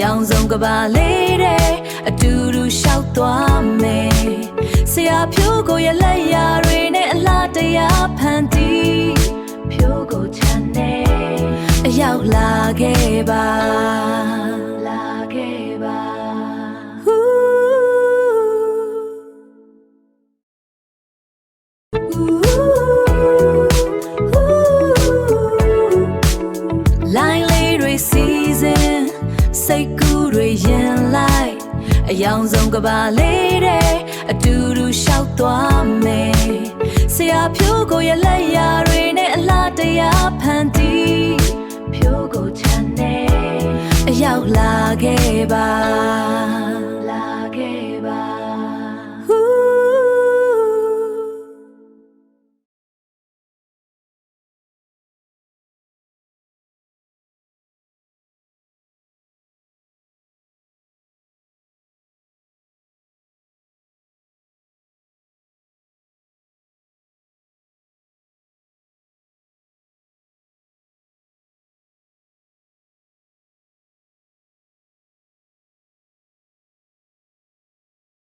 ယောင်ဆုံးကပါလေးတဲ့အတူတူလျှောက်သွားမယ်ဆရာဖြိုးကိုရဲ့လက်ရာတွေနဲ့အလားတရားဖန်တီးဖြိုးကိုချမ်းနေအရောက်လာခဲ့ပါလာခဲ့ပါလိုင်းလေးတွေစီစဉ်စိတ်ကူးတွေရင်လိုက်အယောင်ဆုံးကပါလေးတဲ့အတူတူလျှောက်သွားမယ်ဆရာဖြိုးကိုရဲ့လက်ရာတွေနဲ့အလားတရားဖန်တီးဖြိုးကိုချမ်းနေအရောက်လာခဲ့ပါ